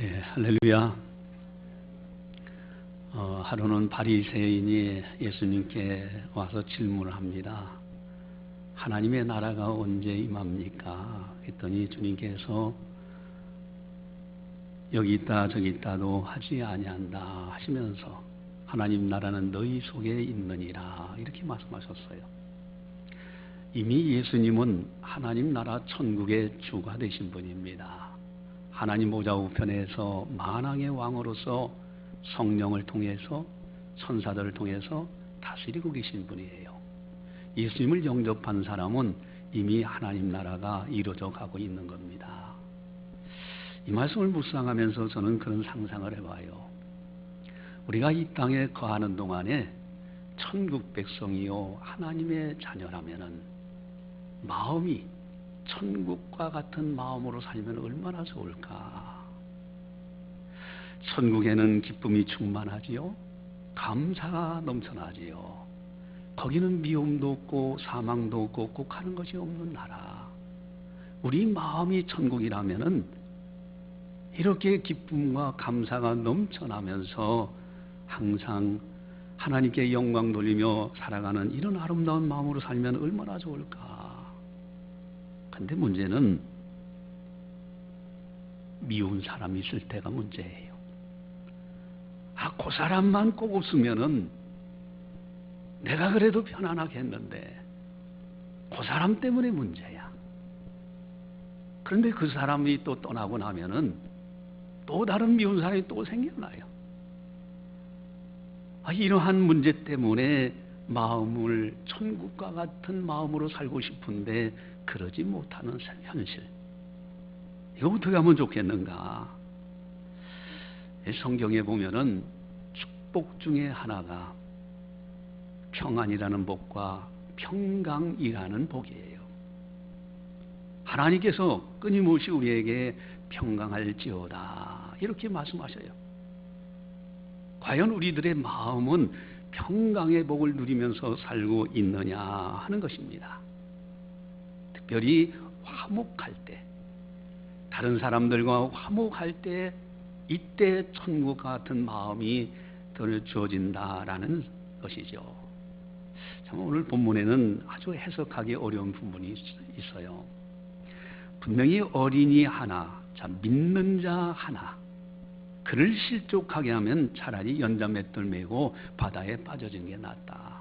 네, 할렐루야. 하루는 바리새인이 예수님께 와서 질문을 합니다. 하나님의 나라가 언제 임합니까? 했더니 주님께서 여기 있다 저기 있다도 하지 아니한다 하시면서 하나님 나라는 너희 속에 있느니라 이렇게 말씀하셨어요. 이미 예수님은 하나님 나라 천국의 주가 되신 분입니다. 하나님 보좌 우편에서 만왕의 왕으로서 성령을 통해서 천사들을 통해서 다스리고 계신 분이에요. 예수님을 영접한 사람은 이미 하나님 나라가 이루어져 가고 있는 겁니다. 이 말씀을 묵상하면서 저는 그런 상상을 해봐요. 우리가 이 땅에 거하는 동안에 천국 백성이요 하나님의 자녀라면은 마음이 천국과 같은 마음으로 살면 얼마나 좋을까. 천국에는 기쁨이 충만하지요. 감사가 넘쳐나지요. 거기는 미움도 없고 사망도 없고 곡하는 것이 없는 나라. 우리 마음이 천국이라면은 이렇게 기쁨과 감사가 넘쳐나면서 항상 하나님께 영광 돌리며 살아가는 이런 아름다운 마음으로 살면 얼마나 좋을까. 근데 문제는 미운 사람이 있을 때가 문제예요. 그 사람만 꼭 없으면은 내가 그래도 편안하게 했는데 그 사람 때문에 문제야. 그런데 그 사람이 또 떠나고 나면은 또 다른 미운 사람이 또 생겨나요. 이러한 문제 때문에 마음을 천국과 같은 마음으로 살고 싶은데 그러지 못하는 현실. 이거 어떻게 하면 좋겠는가? 성경에 보면은 축복 중에 하나가 평안이라는 복과 평강이라는 복이에요. 하나님께서 끊임없이 우리에게 평강할지어다 이렇게 말씀하셔요. 과연 우리들의 마음은 평강의 복을 누리면서 살고 있느냐 하는 것입니다. 특별히 화목할 때, 다른 사람들과 화목할 때 이때 천국 같은 마음이 더 주어진다라는 것이죠. 참 오늘 본문에는 아주 해석하기 어려운 부분이 있어요. 분명히 어린이 하나, 믿는 자 하나, 그를 실족하게 하면 차라리 연자맷돌 메고 바다에 빠져지는 게 낫다.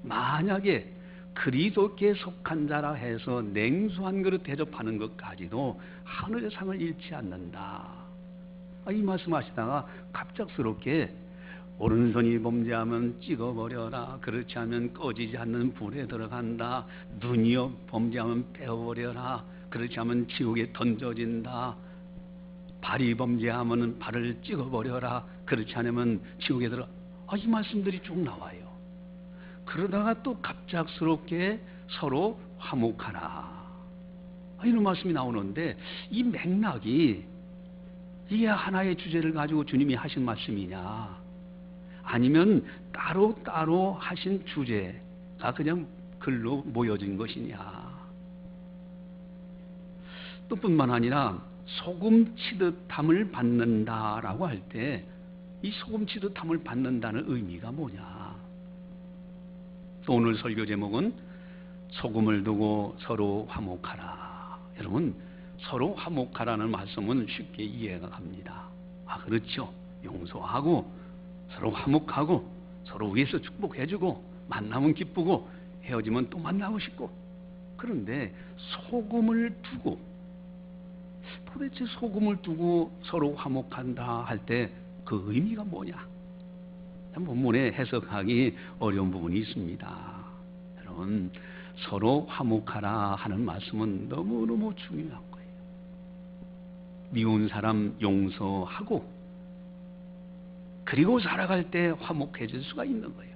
만약에 그리스도께 속한 자라 해서 냉수 한 그릇 대접하는 것까지도 하늘의 상을 잃지 않는다. 이 말씀하시다가 갑작스럽게 오른손이 범죄하면 찍어버려라. 그렇지 않으면 꺼지지 않는 불에 들어간다. 눈이요 범죄하면 빼어버려라. 그렇지 않으면 지옥에 던져진다. 발이 범죄하면 발을 찍어버려라. 그렇지 않으면 지옥에 들어. 이 말씀들이 쭉 나와요. 그러다가 또 갑작스럽게 서로 화목하라. 이런 말씀이 나오는데 이 맥락이 이게 하나의 주제를 가지고 주님이 하신 말씀이냐, 아니면 따로 하신 주제가 그냥 글로 모여진 것이냐. 또 뿐만 아니라 소금 치듯 담을 받는다라고 할 때 이 소금 치듯 담을 받는다는 의미가 뭐냐. 또 오늘 설교 제목은 소금을 두고 서로 화목하라. 여러분, 서로 화목하라는 말씀은 쉽게 이해가 갑니다. 그렇죠. 용서하고 서로 화목하고 서로 위해서 축복해주고 만나면 기쁘고 헤어지면 또 만나고 싶고. 그런데 소금을 두고, 도대체 소금을 두고 서로 화목한다 할 때 그 의미가 뭐냐? 본문에 해석하기 어려운 부분이 있습니다. 여러분, 서로 화목하라 하는 말씀은 너무너무 중요한 거예요. 미운 사람 용서하고 그리고 살아갈 때 화목해질 수가 있는 거예요.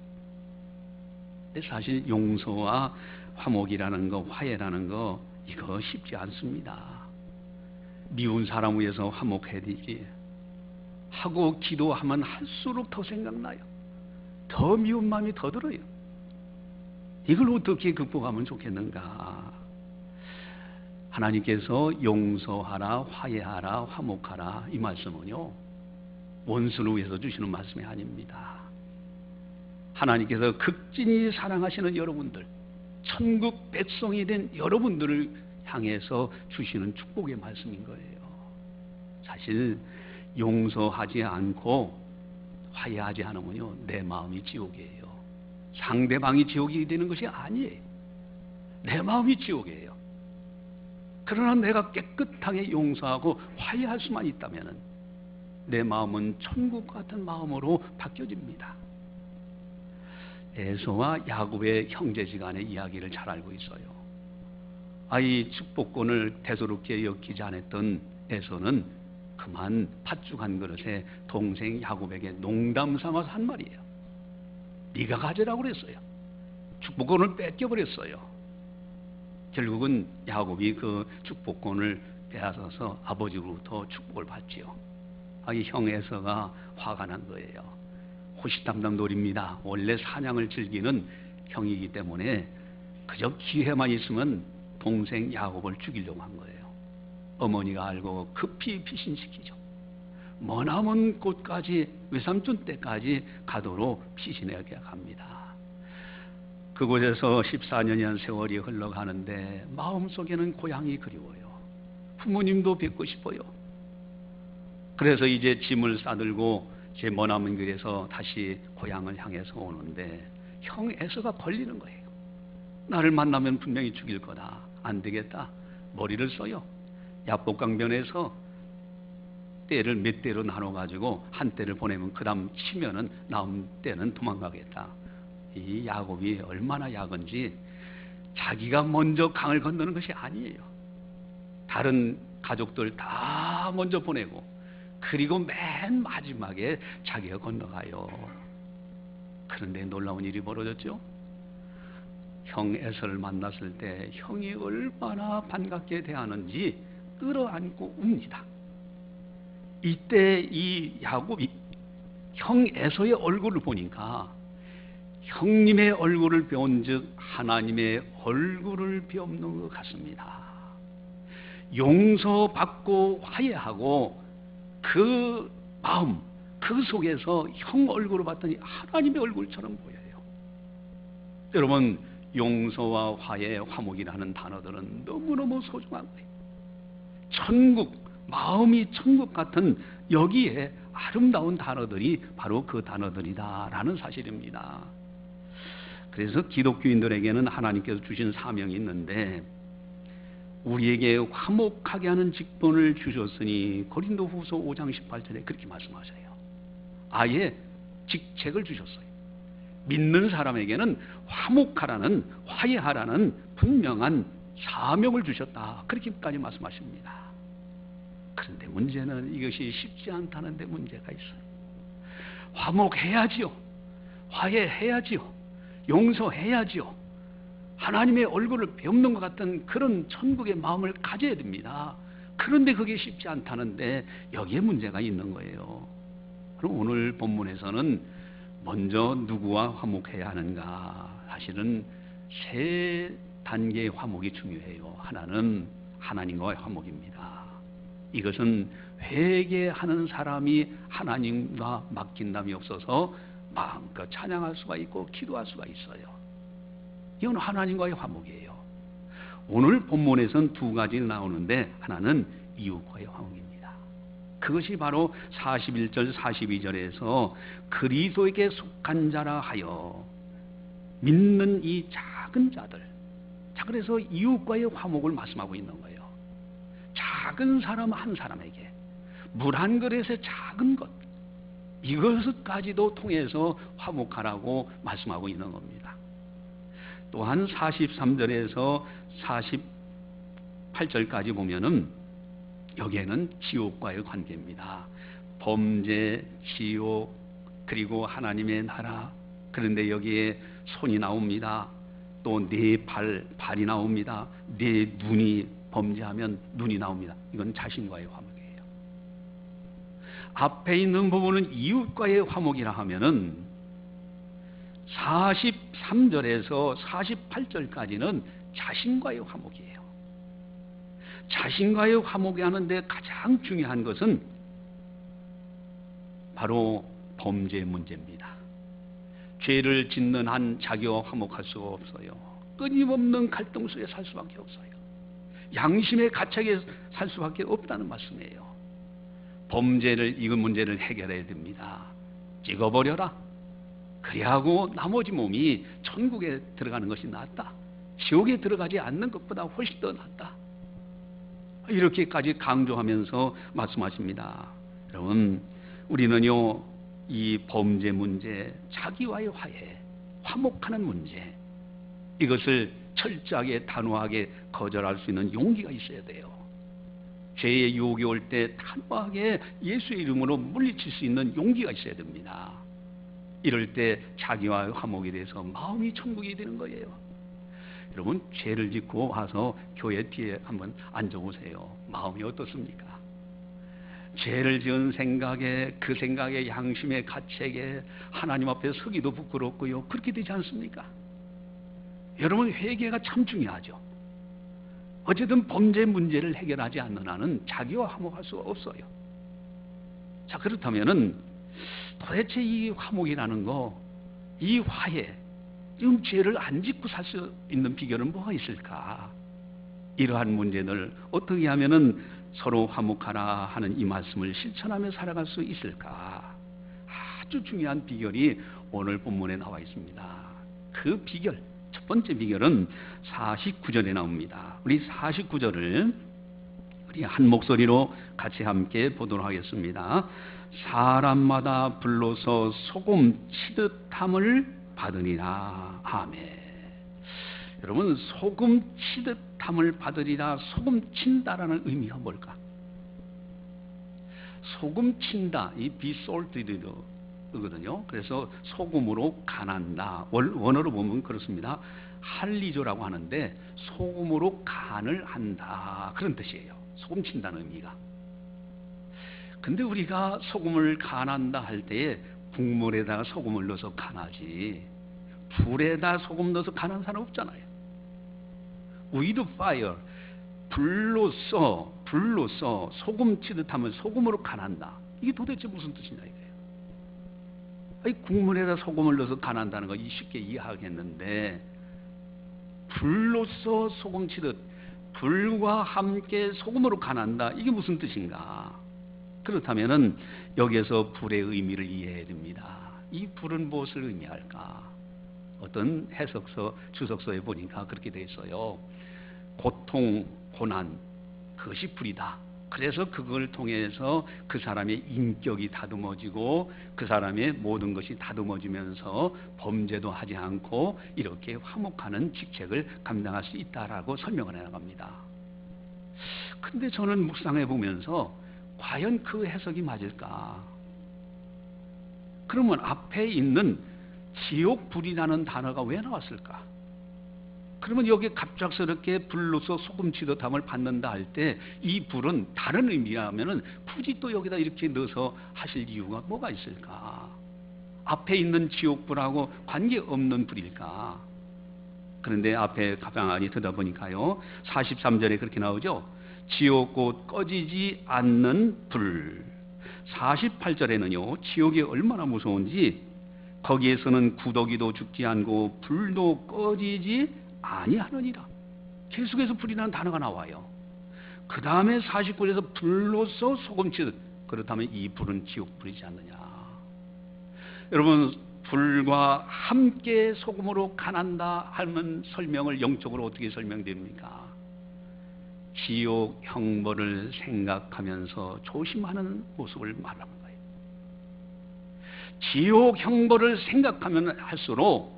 근데 사실 용서와 화목이라는 거, 화해라는 거, 이거 쉽지 않습니다. 미운 사람 위해서 화목해야 되지 하고 기도하면 할수록 더 생각나요. 더 미운 마음이 더 들어요. 이걸 어떻게 극복하면 좋겠는가? 하나님께서 용서하라, 화해하라, 화목하라 이 말씀은요, 원수를 위해서 주시는 말씀이 아닙니다. 하나님께서 극진히 사랑하시는 여러분들, 천국 백성이 된 여러분들을 향해서 주시는 축복의 말씀인 거예요. 사실 용서하지 않고 화해하지 않으면요, 내 마음이 지옥이에요. 상대방이 지옥이 되는 것이 아니에요. 내 마음이 지옥이에요. 그러나 내가 깨끗하게 용서하고 화해할 수만 있다면 내 마음은 천국 같은 마음으로 바뀌어집니다. 에서와 야곱의 형제지간의 이야기를 잘 알고 있어요. 아이 축복권을 대수롭게 여기지 않았던 에서는 그만 팥죽 한 그릇에 동생 야곱에게 농담 삼아서 한 말이에요. 네가 가져라고 그랬어요. 축복권을 뺏겨버렸어요. 결국은 야곱이 그 축복권을 빼앗아서 아버지로부터 축복을 받지요. 이 형 에서가 화가 난 거예요. 호시탐탐 노립니다. 원래 사냥을 즐기는 형이기 때문에 그저 기회만 있으면 동생 야곱을 죽이려고 한 거예요. 어머니가 알고 급히 피신시키죠. 머나먼 곳까지, 외삼촌 댁까지 가도록 피신하게 갑니다. 그곳에서 14년이라는 세월이 흘러가는데 마음속에는 고향이 그리워요. 부모님도 뵙고 싶어요. 그래서 이제 짐을 싸들고 제 머나먼 길에서 다시 고향을 향해서 오는데 형 에서가 걸리는 거예요. 나를 만나면 분명히 죽일 거다. 안 되겠다. 머리를 써요. 야복강변에서 떼를 몇 대로 나눠가지고 한 대를 보내면 그 다음 치면은 남은 때는 도망가겠다. 이 야곱이 얼마나 약은지 자기가 먼저 강을 건너는 것이 아니에요. 다른 가족들 다 먼저 보내고 그리고 맨 마지막에 자기가 건너가요. 그런데 놀라운 일이 벌어졌죠. 형 에서를 만났을 때 형이 얼마나 반갑게 대하는지 끌어안고 웁니다. 이때 이 야곱이 형 에서의 얼굴을 보니까 형님의 얼굴을 배운 즉 하나님의 얼굴을 배우는 것 같습니다. 용서받고 화해하고 그 마음, 그 속에서 형 얼굴을 봤더니 하나님의 얼굴처럼 보여요. 여러분, 용서와 화해, 화목이라는 단어들은 너무너무 소중한 거예요. 천국, 마음이 천국 같은 여기에 아름다운 단어들이 바로 그 단어들이다라는 사실입니다. 그래서 기독교인들에게는 하나님께서 주신 사명이 있는데 우리에게 화목하게 하는 직분을 주셨으니 고린도후서 5장 18절에 그렇게 말씀하셔요. 아예 직책을 주셨어요. 믿는 사람에게는 화목하라는, 화해하라는 분명한 사명을 주셨다. 그렇게까지 말씀하십니다. 그런데 문제는 이것이 쉽지 않다는 데 문제가 있어요. 화목해야지요. 화해해야지요. 용서해야지요. 하나님의 얼굴을 배우는 것 같은 그런 천국의 마음을 가져야 됩니다. 그런데 그게 쉽지 않다는데 여기에 문제가 있는 거예요. 그럼 오늘 본문에서는 먼저 누구와 화목해야 하는가? 사실은 세 단계의 화목이 중요해요. 하나는 하나님과의 화목입니다. 이것은 회개하는 사람이 하나님과 맡긴담이 없어서 마음껏 찬양할 수가 있고 기도할 수가 있어요. 이건 하나님과의 화목이에요. 오늘 본문에서는 두 가지 나오는데 하나는 이웃과의 화목입니다. 그것이 바로 41절 42절에서 그리스도에게 속한 자라 하여 믿는 이 작은 자들. 자, 그래서 이웃과의 화목을 말씀하고 있는 거예요. 작은 사람 한 사람에게 물 한 그릇의 작은 것, 이것까지도 통해서 화목하라고 말씀하고 있는 겁니다. 또한 43절에서 48절까지 보면은 여기에는 지옥과의 관계입니다. 범죄, 지옥, 그리고 하나님의 나라. 그런데 여기에 손이 나옵니다. 또 네 발이 나옵니다. 네 눈이 범죄하면 눈이 나옵니다. 이건 자신과의 화목이에요. 앞에 있는 부분은 이웃과의 화목이라 하면은 43절에서 48절까지는 자신과의 화목이에요. 자신과의 화목이 하는데 가장 중요한 것은 바로 범죄 문제입니다. 죄를 짓는 한 자기와 화목할 수가 없어요. 끊임없는 갈등 속에 살 수밖에 없어요. 양심의 가책에 살 수밖에 없다는 말씀이에요. 이 문제를 해결해야 됩니다. 찍어버려라. 그래하고 나머지 몸이 천국에 들어가는 것이 낫다. 지옥에 들어가지 않는 것보다 훨씬 더 낫다. 이렇게까지 강조하면서 말씀하십니다. 여러분, 우리는요, 이 범죄 문제, 자기와의 화해, 화목하는 문제, 이것을 철저하게 단호하게 거절할 수 있는 용기가 있어야 돼요. 죄의 유혹이 올 때 단호하게 예수의 이름으로 물리칠 수 있는 용기가 있어야 됩니다. 이럴 때 자기와의 화목에 대해서 마음이 천국이 되는 거예요. 여러분, 죄를 짓고 와서 교회 뒤에 한번 앉아보세요. 마음이 어떻습니까? 죄를 지은 생각에, 그 생각에, 양심의 가책에 하나님 앞에 서기도 부끄럽고요. 그렇게 되지 않습니까? 여러분, 회개가 참 중요하죠. 어쨌든 범죄 문제를 해결하지 않는 한은 자기와 화목할 수가 없어요. 자, 그렇다면은 도대체 이 화목이라는 거, 이 화해, 지금 죄를 안 짓고 살 수 있는 비결은 뭐가 있을까? 이러한 문제를 어떻게 하면은 서로 화목하라 하는 이 말씀을 실천하며 살아갈 수 있을까? 아주 중요한 비결이 오늘 본문에 나와 있습니다. 그 비결, 첫 번째 비결은 49절에 나옵니다. 우리 49절을 우리 한 목소리로 같이 함께 보도록 하겠습니다. 사람마다 불로서 소금 치듯함을 받으리라. 아멘. 여러분, 소금 치듯함을 받으리라. 소금 친다라는 의미가 뭘까? 소금 친다, 이 be salted거든요. 그래서 소금으로 간한다. 원어로 보면 그렇습니다. 할리조라고 하는데 소금으로 간을 한다, 그런 뜻이에요. 소금 친다는 의미가. 근데 우리가 소금을 간한다 할 때에 국물에다가 소금을 넣어서 간하지, 불에다 소금 넣어서 간한 사람 없잖아요. with fire, 불로써 소금 치듯하면 소금으로 간한다. 이게 도대체 무슨 뜻이냐 이거예요. 아니, 국물에다 소금을 넣어서 간한다는 거 쉽게 이해하겠는데, 불로써 소금 치듯, 불과 함께 소금으로 간한다, 이게 무슨 뜻인가? 그렇다면은 여기에서 불의 의미를 이해해야 됩니다. 이 불은 무엇을 의미할까? 어떤 해석서, 주석서에 보니까 그렇게 돼 있어요. 고통, 고난, 그것이 불이다. 그래서 그걸 통해서 그 사람의 인격이 다듬어지고 그 사람의 모든 것이 다듬어지면서 범죄도 하지 않고 이렇게 화목하는 직책을 감당할 수 있다라고 설명을 해나갑니다. 근데 저는 묵상해 보면서 과연 그 해석이 맞을까? 그러면 앞에 있는 지옥불이라는 단어가 왜 나왔을까? 그러면 여기에 갑작스럽게 불로서 소금 치듯함을 받는다 할 때 이 불은 다른 의미라면은 굳이 또 여기다 이렇게 넣어서 하실 이유가 뭐가 있을까? 앞에 있는 지옥불하고 관계없는 불일까? 그런데 앞에 가만히 들여다보니까요, 43절에 그렇게 나오죠. 지옥 꺼지지 않는 불. 48절에는요, 지옥이 얼마나 무서운지, 거기에서는 구더기도 죽지 않고 불도 꺼지지 아니하느니라. 계속해서 불이라는 단어가 나와요. 그 다음에 49절에서 불로서 소금치듯, 그렇다면 이 불은 지옥불이지 않느냐. 여러분, 불과 함께 소금으로 간한다 하는 설명을 영적으로 어떻게 설명됩니까? 지옥 형벌을 생각하면서 조심하는 모습을 말하는 거예요. 지옥 형벌을 생각하면 할수록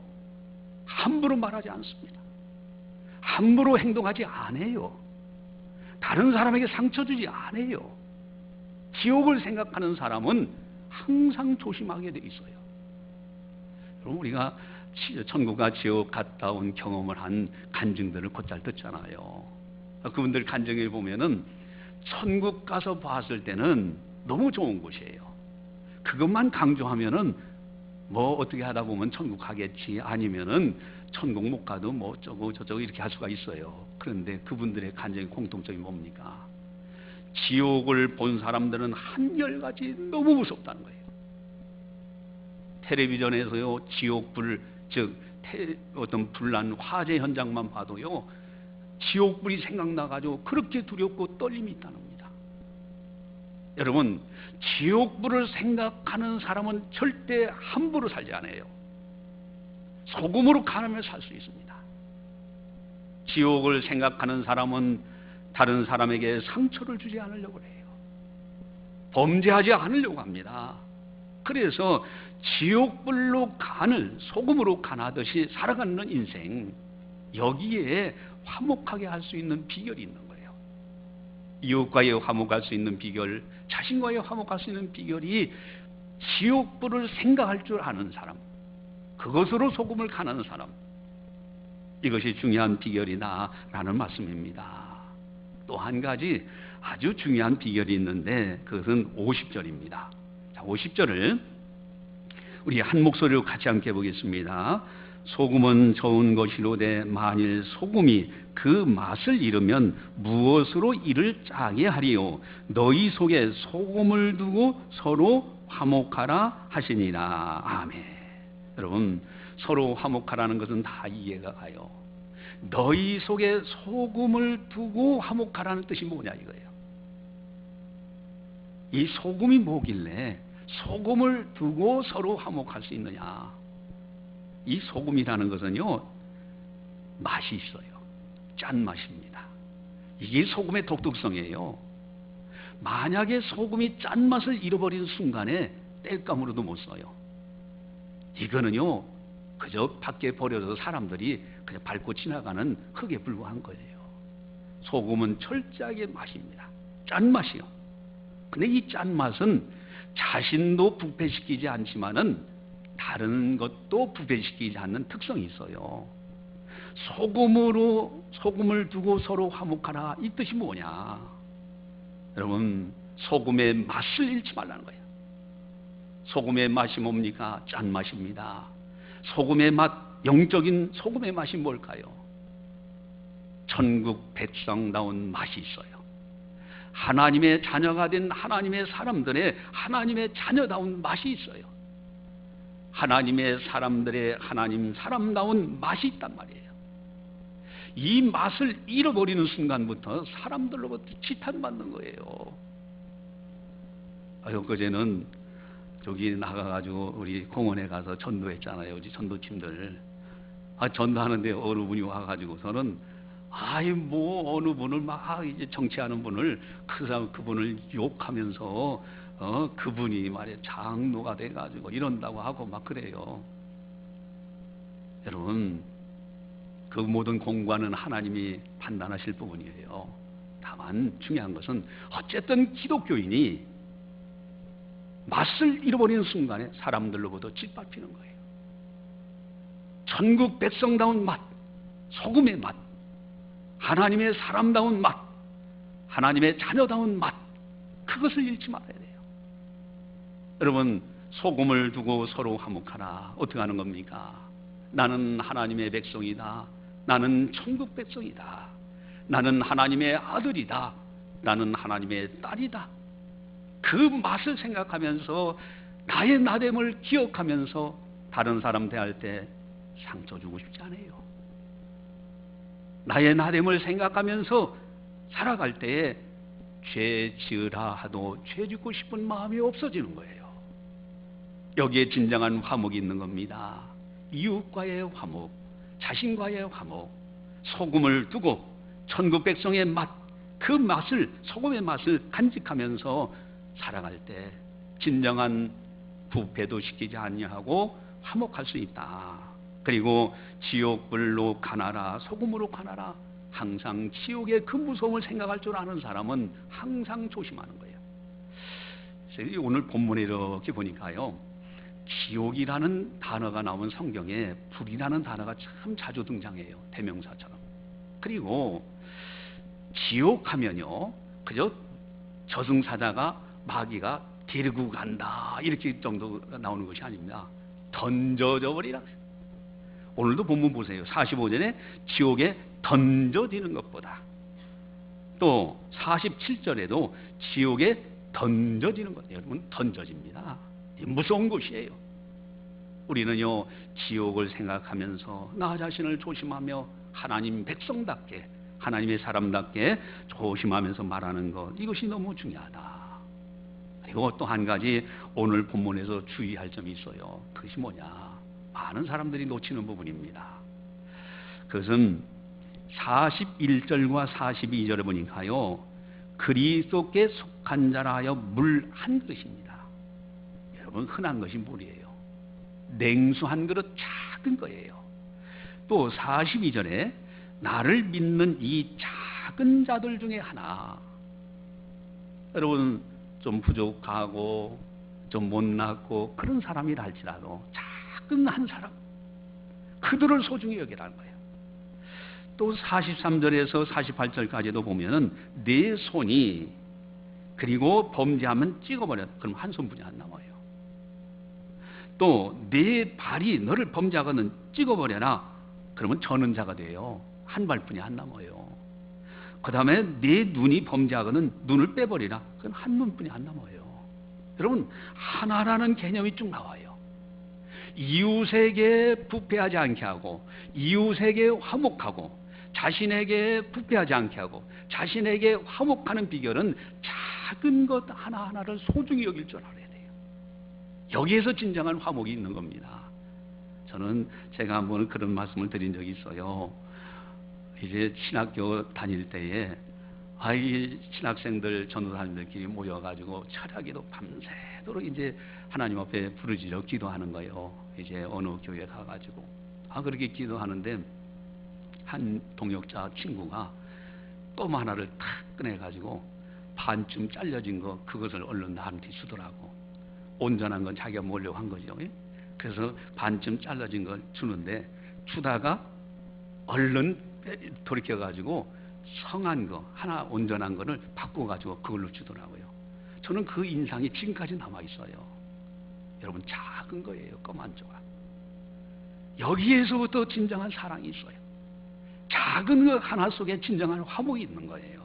함부로 말하지 않습니다. 함부로 행동하지 않아요. 다른 사람에게 상처 주지 않아요. 지옥을 생각하는 사람은 항상 조심하게 돼 있어요. 그럼 우리가 천국과 지옥 갔다 온 경험을 한 간증들을 곧잘 듣잖아요. 그분들 간증을 보면은 천국 가서 봤을 때는 너무 좋은 곳이에요. 그것만 강조하면은 뭐 어떻게 하다 보면 천국 가겠지, 아니면은 천국 못 가도 뭐 어쩌고 저쩌고 이렇게 할 수가 있어요. 그런데 그분들의 간증의 공통점이 뭡니까? 지옥을 본 사람들은 한결같이 너무 무섭다는 거예요. 텔레비전에서요, 지옥불, 즉 어떤 불난 화재 현장만 봐도요, 지옥불이 생각나가지고 그렇게 두렵고 떨림이 있다는 겁니다. 여러분, 지옥불을 생각하는 사람은 절대 함부로 살지 않아요. 소금으로 간하며 살 수 있습니다. 지옥을 생각하는 사람은 다른 사람에게 상처를 주지 않으려고 해요. 범죄하지 않으려고 합니다. 그래서 지옥불로 간을 소금으로 간하듯이 살아가는 인생, 여기에 화목하게 할 수 있는 비결이 있는 거예요. 이웃과의 화목할 수 있는 비결, 자신과의 화목할 수 있는 비결이 지옥불을 생각할 줄 아는 사람, 그것으로 소금을 간하는 사람, 이것이 중요한 비결이다라는 말씀입니다. 또 한 가지 아주 중요한 비결이 있는데 그것은 50절입니다. 자, 50절을 우리 한 목소리로 같이 함께 보겠습니다. 소금은 좋은 것이로되 만일 소금이 그 맛을 잃으면 무엇으로 이를 짜게 하리요? 너희 속에 소금을 두고 서로 화목하라 하시니라. 아멘. 여러분, 서로 화목하라는 것은 다 이해가 가요. 너희 속에 소금을 두고 화목하라는 뜻이 뭐냐 이거예요. 이 소금이 뭐길래 소금을 두고 서로 화목할 수 있느냐? 이 소금이라는 것은요, 맛이 있어요. 짠맛입니다. 이게 소금의 독특성이에요. 만약에 소금이 짠맛을 잃어버리는 순간에 땔감으로도 못 써요. 이거는요, 그저 밖에 버려져서 사람들이 그냥 밟고 지나가는 흙에 불과한 거예요. 소금은 철저하게 맛입니다. 짠맛이요. 근데 이 짠맛은 자신도 부패시키지 않지만은 다른 것도 부패시키지 않는 특성이 있어요. 소금을 두고 서로 화목하라, 이 뜻이 뭐냐? 여러분, 소금의 맛을 잃지 말라는 거예요. 소금의 맛이 뭡니까? 짠맛입니다. 소금의 맛, 영적인 소금의 맛이 뭘까요? 천국 백성다운 맛이 있어요. 하나님의 자녀가 된 하나님의 사람들의 하나님의 자녀다운 맛이 있어요. 하나님의 사람들의 하나님 사람다운 맛이 있단 말이에요. 이 맛을 잃어버리는 순간부터 사람들로부터 지탄받는 거예요. 엊그제는 저기 나가가지고 우리 공원에 가서 전도했잖아요. 우리 전도팀들. 전도하는데 어느 분이 와가지고서는 뭐 어느 분을 막 이제 정치하는 분을 그분을 욕하면서 그분이 말이야 장로가 돼가지고 이런다고 하고 막 그래요. 여러분, 그 모든 공과는 하나님이 판단하실 부분이에요. 다만 중요한 것은 어쨌든 기독교인이 맛을 잃어버리는 순간에 사람들로부터 짓밟히는 거예요. 천국 백성다운 맛, 소금의 맛, 하나님의 사람다운 맛, 하나님의 자녀다운 맛, 그것을 잃지 말아야 돼요. 여러분, 소금을 두고 서로 화목하라. 어떻게 하는 겁니까? 나는 하나님의 백성이다. 나는 천국 백성이다. 나는 하나님의 아들이다. 나는 하나님의 딸이다. 그 맛을 생각하면서 나의 나됨을 기억하면서 다른 사람 대할 때 상처 주고 싶지 않아요. 나의 나됨을 생각하면서 살아갈 때에 죄 지으라 하도 죄 짓고 싶은 마음이 없어지는 거예요. 여기에 진정한 화목이 있는 겁니다. 이웃과의 화목, 자신과의 화목, 소금을 두고 천국 백성의 맛, 그 맛을, 소금의 맛을 간직하면서 살아갈 때 진정한 부패도 시키지 아니하고 화목할 수 있다. 그리고 지옥불로 가나라, 소금으로 가나라. 항상 지옥의 그 무서움을 생각할 줄 아는 사람은 항상 조심하는 거예요. 오늘 본문에 이렇게 보니까요, 지옥이라는 단어가 나오면 성경에 불이라는 단어가 참 자주 등장해요. 대명사처럼. 그리고 지옥하면요, 그저 저승사자가 마귀가 데리고 간다 이렇게 정도가 나오는 것이 아닙니다. 던져져 버리라. 오늘도 본문 보세요. 45절에 지옥에 던져지는 것보다, 또 47절에도 지옥에 던져지는 것. 여러분, 던져집니다. 무서운 것이에요. 우리는요, 지옥을 생각하면서 나 자신을 조심하며 하나님 백성답게, 하나님의 사람답게 조심하면서 말하는 것, 이것이 너무 중요하다. 그리고 또 한 가지 오늘 본문에서 주의할 점이 있어요. 그것이 뭐냐? 많은 사람들이 놓치는 부분입니다. 그것은 41절과 42절에 보니까요, 그리스도께 속한 자라 하여 물 한 그릇입니다. 여러분, 흔한 것이 물이에요. 냉수 한 그릇 작은 거예요. 또 42절에 나를 믿는 이 작은 자들 중에 하나. 여러분, 좀 부족하고 좀 못났고 그런 사람이라 할지라도 작은 한 사람, 그들을 소중히 여기라는 거예요. 또 43절에서 48절까지도 보면은 내 손이 그리고 범죄하면 찍어버려. 그럼 한 손뿐이 안 남아요. 또 내 발이 너를 범죄하거든 찍어버려라. 그러면 저는 자가 돼요. 한 발뿐이 안 남아요. 그 다음에 내 눈이 범죄하거든 눈을 빼버리라. 그건 한 눈뿐이 안 남아요. 여러분, 하나라는 개념이 쭉 나와요. 이웃에게 부패하지 않게 하고, 이웃에게 화목하고, 자신에게 부패하지 않게 하고, 자신에게 화목하는 비결은 작은 것 하나하나를 소중히 여길 줄 알아야 돼요. 여기에서 진정한 화목이 있는 겁니다. 저는 제가 한번 그런 말씀을 드린 적이 있어요. 이제 신학교 다닐 때에 이 신학생들, 전도사님들끼리 모여가지고 철야기도 밤새도록 이제 하나님 앞에 부르짖어 기도하는 거예요. 이제 어느 교회 가가지고 그렇게 기도하는데 한 동역자 친구가 껌 하나를 탁 꺼내가지고 반쯤 잘려진 거, 그것을 얼른 나한테 주더라고. 온전한 건 자기가 먹으려고 한 거죠. 그래서 반쯤 잘라진 걸 주는데, 주다가 얼른 돌이켜가지고 성한 거, 하나 온전한 거를 바꿔가지고 그걸로 주더라고요. 저는 그 인상이 지금까지 남아있어요. 여러분, 작은 거예요. 껌 한 조각. 여기에서부터 진정한 사랑이 있어요. 작은 거 하나 속에 진정한 화목이 있는 거예요.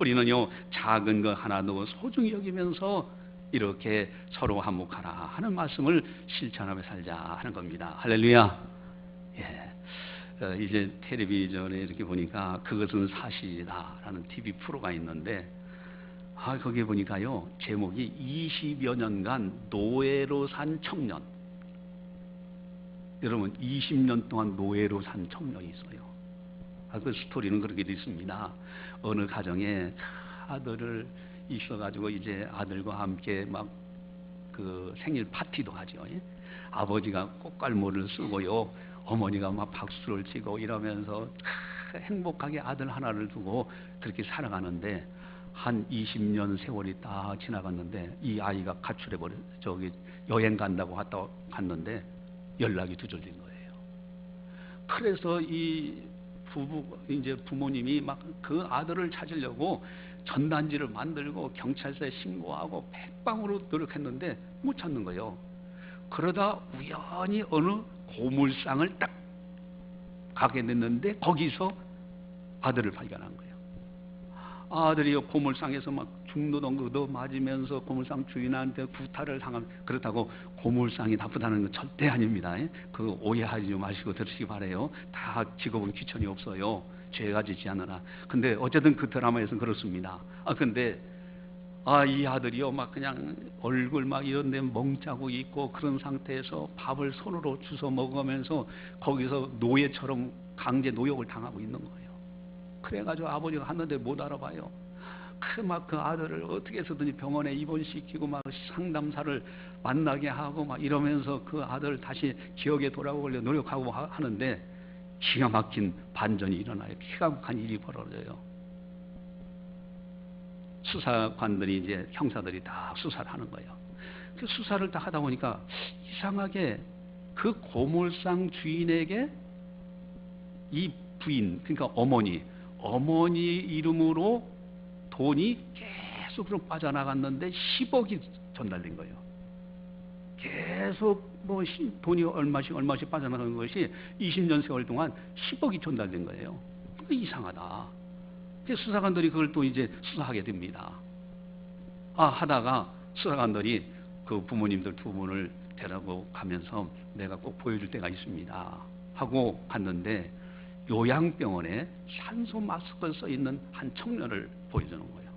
우리는요, 작은 거 하나도 소중히 여기면서 이렇게 서로 화목하라 하는 말씀을 실천하며 살자 하는 겁니다. 할렐루야. 이제 텔레비전에 이렇게 보니까 그것은 사실이다라는 TV 프로가 있는데, 거기에 보니까요, 제목이 20여 년간 노예로 산 청년. 여러분, 20년 동안 노예로 산 청년이 있어요. 그 스토리는 그렇게 돼 있습니다. 어느 가정에 아들을 있어가지고 이제 아들과 함께 막 그 생일 파티도 하죠. 아버지가 꽃갈모를 쓰고요, 어머니가 막 박수를 치고 이러면서 행복하게 아들 하나를 두고 그렇게 살아가는데, 한 20년 세월이 딱 지나갔는데 이 아이가 가출해버려, 저기 여행 간다고 갔는데 연락이 두절된 거예요. 그래서 이 이제 부모님이 막 그 아들을 찾으려고 전단지를 만들고 경찰서에 신고하고 백방으로 노력했는데 못 찾는 거예요. 그러다 우연히 어느 고물상을 딱 가게 됐는데 거기서 아들을 발견한 거예요. 아들이 고물상에서 막 중노동 얻어 맞으면서 고물상 주인한테 구타를 당하면, 그렇다고 고물상이 나쁘다는 건 절대 아닙니다. 그 오해하지 마시고 들으시기 바라요. 다 직업은 귀천이 없어요. 죄가 지지 않으나. 근데 어쨌든 그 드라마에서는 그렇습니다. 근데 이 아들이요, 막 그냥 얼굴 막 이런 데 멍자국 있고 그런 상태에서 밥을 손으로 주워 먹으면서 거기서 노예처럼 강제 노역을 당하고 있는 거예요. 그래가지고 아버지가 하는데 못 알아봐요. 그 아들을 어떻게 해서든지 병원에 입원시키고 막 상담사를 만나게 하고 막 이러면서 그 아들을 다시 기억에 돌아오려 노력하고 하는데 기가 막힌 반전이 일어나요. 기가 막힌 일이 벌어져요. 수사관들이 이제 형사들이 다 수사를 하는 거예요. 그 수사를 다 하다 보니까 이상하게 그 고물상 주인에게 이 부인, 그러니까 어머니 이름으로 돈이 계속 빠져나갔는데 10억이 전달된 거예요. 계속 뭐 돈이 얼마씩 빠져나가는 것이 20년 세월 동안 10억이 전달된 거예요. 이상하다. 수사관들이 그걸 또 이제 수사하게 됩니다. 하다가 수사관들이 그 부모님들 두 분을 데리고 가면서 내가 꼭 보여줄 때가 있습니다 하고 갔는데, 요양병원에 산소 마스크를 써 있는 한 청년을 보여주는 거예요.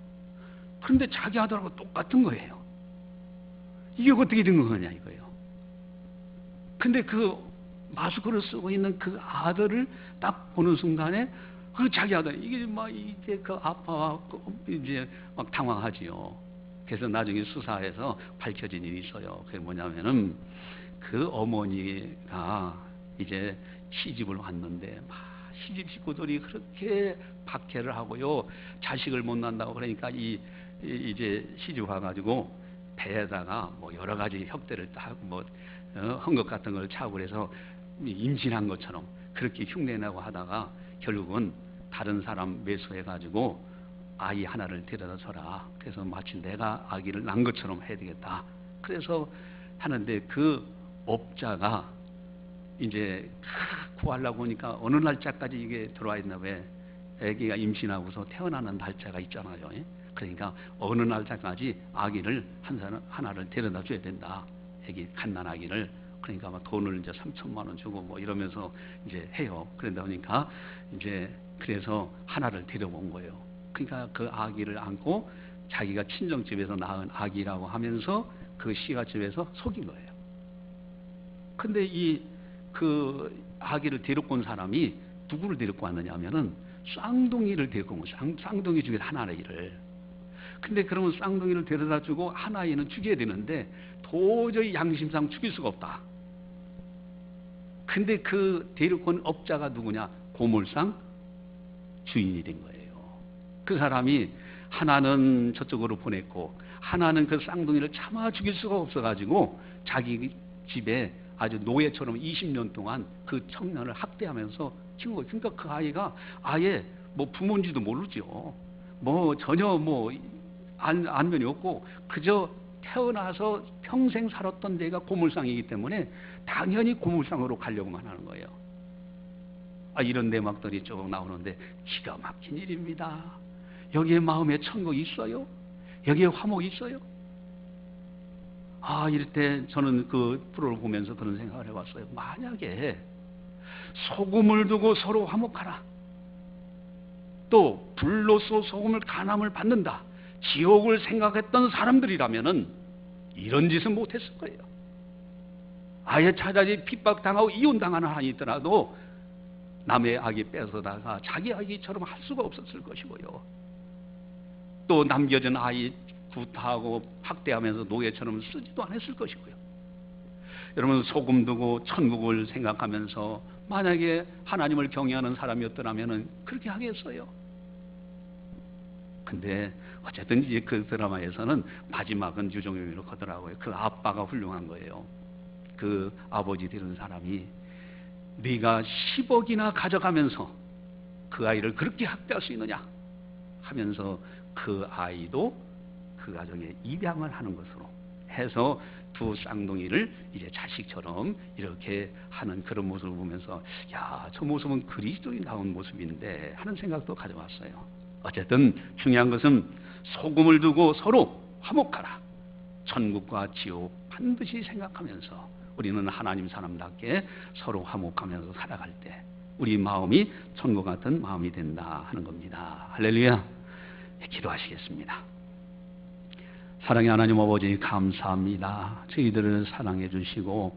그런데 자기 아들하고 똑같은 거예요. 이게 어떻게 된 거냐 이거예요. 근데 그 마스크를 쓰고 있는 그 아들을 딱 보는 순간에 그 자기 아들, 이게 막 이제 그 아빠와 이제 막 당황하지요. 그래서 나중에 수사에서 밝혀진 일이 있어요. 그게 뭐냐면은 그 어머니가 이제 시집을 왔는데 막 시집 식구들이 그렇게 박해를 하고요. 자식을 못 낳는다고 그러니까 이제 시집 와가지고 배에다가 뭐 여러 가지 혁대를 하고 헝겊 같은 걸 차고 그래서 임신한 것처럼 그렇게 흉내내고 하다가 결국은 다른 사람 매수해가지고 아이 하나를 데려다 줘라. 그래서 마치 내가 아기를 낳은 것처럼 해야 되겠다. 그래서 하는데 그 업자가 이제 구하려고 하니까 어느 날짜까지 이게 들어와 있나 왜 아기가 임신하고서 태어나는 날짜가 있잖아요. 그러니까 어느 날짜까지 아기를 하나를 데려다 줘야 된다. 아기 갓난아기를. 그러니까 막 돈을 이제 3천만 원 주고 뭐 이러면서 이제 해요. 그러다 보니까 이제 그래서 하나를 데려온 거예요. 그러니까 그 아기를 안고 자기가 친정집에서 낳은 아기라고 하면서 그 시가집에서 속인 거예요. 근데 그 아기를 데리고 온 사람이 누구를 데리고 왔느냐 하면은 쌍둥이를 데리고 온 거예요. 쌍둥이 중에 하나를. 근데 그러면 쌍둥이를 데려다 주고 하나이는 죽여야 되는데 도저히 양심상 죽일 수가 없다. 근데 그 데리고 온 업자가 누구냐? 고물상 주인이 된 거예요. 그 사람이 하나는 저쪽으로 보냈고 하나는 그 쌍둥이를 차마 죽일 수가 없어가지고 자기 집에 아주 노예처럼 20년 동안 그 청년을 학대하면서 키운 거예요. 그러니까 그 아이가 아예 뭐 부모인지도 모르죠. 뭐 전혀 뭐 안면이 없고 그저 태어나서 평생 살았던 데가 고물상이기 때문에 당연히 고물상으로 가려고만 하는 거예요. 이런 내막들이 쭉 나오는데 기가 막힌 일입니다. 여기에 마음에 천국이 있어요? 여기에 화목이 있어요? 이럴 때 저는 그 프로를 보면서 그런 생각을 해봤어요. 만약에 소금을 두고 서로 화목하라. 또 불로써 소금을 간함을 받는다. 지옥을 생각했던 사람들이라면은 이런 짓은 못했을 거예요. 아예 차라리 핍박당하고 이혼당하는 한이 있더라도 남의 아기 뺏어다가 자기 아기처럼 할 수가 없었을 것이고요. 또 남겨진 아이 구타하고 학대하면서 노예처럼 쓰지도 않았을 것이고요. 여러분 소금 두고 천국을 생각하면서 만약에 하나님을 경외하는 사람이었더라면 그렇게 하겠어요. 근데 어쨌든 이제 그 드라마에서는 마지막은 유종현이로 하더라고요. 그 아빠가 훌륭한 거예요. 그 아버지 되는 사람이 네가 10억이나 가져가면서 그 아이를 그렇게 학대할 수 있느냐 하면서 그 아이도 그 가정에 입양을 하는 것으로 해서 두 쌍둥이를 이제 자식처럼 이렇게 하는 그런 모습을 보면서 야, 저 모습은 그리스도인다운 모습인데 하는 생각도 가져왔어요. 어쨌든 중요한 것은 소금을 두고 서로 화목하라. 천국과 지옥 반드시 생각하면서 우리는 하나님 사람답게 서로 화목하면서 살아갈 때 우리 마음이 천국 같은 마음이 된다 하는 겁니다. 할렐루야. 기도하시겠습니다. 사랑의 하나님 아버지 감사합니다. 저희들을 사랑해 주시고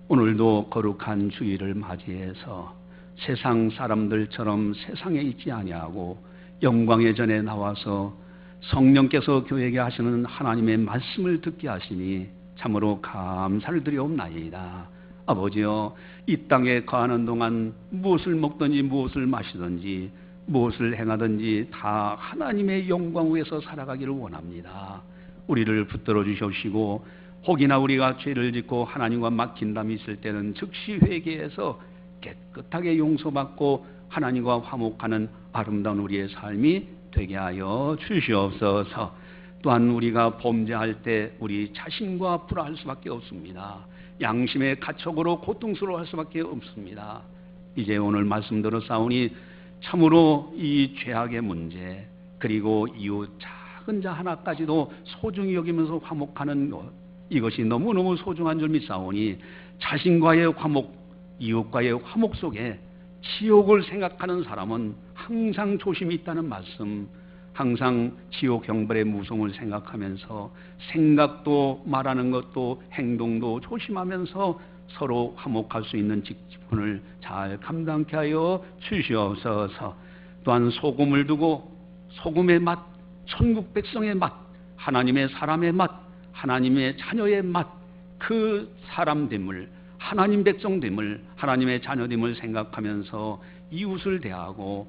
오늘도 거룩한 주일을 맞이해서 세상 사람들처럼 세상에 있지 아니하고 영광의 전에 나와서 성령께서 교회에게 하시는 하나님의 말씀을 듣게 하시니 참으로 감사를 드리옵나이다. 아버지여, 이 땅에 거하는 동안 무엇을 먹든지 무엇을 마시든지 무엇을 행하든지 다 하나님의 영광 위에서 살아가기를 원합니다. 우리를 붙들어 주시옵시고 혹이나 우리가 죄를 짓고 하나님과 막힌 담이 있을 때는 즉시 회개해서 깨끗하게 용서받고 하나님과 화목하는 아름다운 우리의 삶이 되게 하여 주시옵소서. 또한 우리가 범죄할 때 우리 자신과 불화할 수밖에 없습니다. 양심의 가촉으로 고통스러워할 수밖에 없습니다. 이제 오늘 말씀 들었사오니 참으로 이 죄악의 문제, 그리고 이웃 작은 자 하나까지도 소중히 여기면서 화목하는 것, 이것이 너무너무 소중한 줄 믿사오니 자신과의 화목, 이웃과의 화목 속에 지옥을 생각하는 사람은 항상 조심이 있다는 말씀, 항상 지옥 형벌의 무서움을 생각하면서 생각도 말하는 것도 행동도 조심하면서 서로 화목할 수 있는 직분을 잘 감당케 하여 주시옵소서. 또한 소금을 두고 소금의 맛, 천국 백성의 맛, 하나님의 사람의 맛, 하나님의 자녀의 맛, 그 사람됨을, 하나님 백성됨을, 하나님의 자녀됨을 생각하면서 이웃을 대하고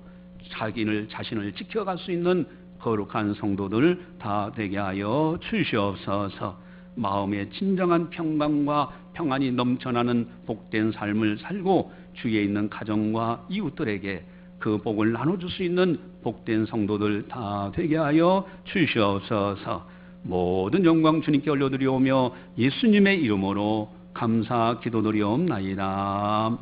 자신을 지켜갈 수 있는 거룩한 성도들 다 되게 하여 주시옵소서. 마음의 진정한 평강과 평안이 넘쳐나는 복된 삶을 살고 주위에 있는 가정과 이웃들에게 그 복을 나눠줄 수 있는 복된 성도들 다 되게 하여 주시옵소서. 모든 영광 주님께 올려드리오며 예수님의 이름으로 감사 기도드리옵나이다.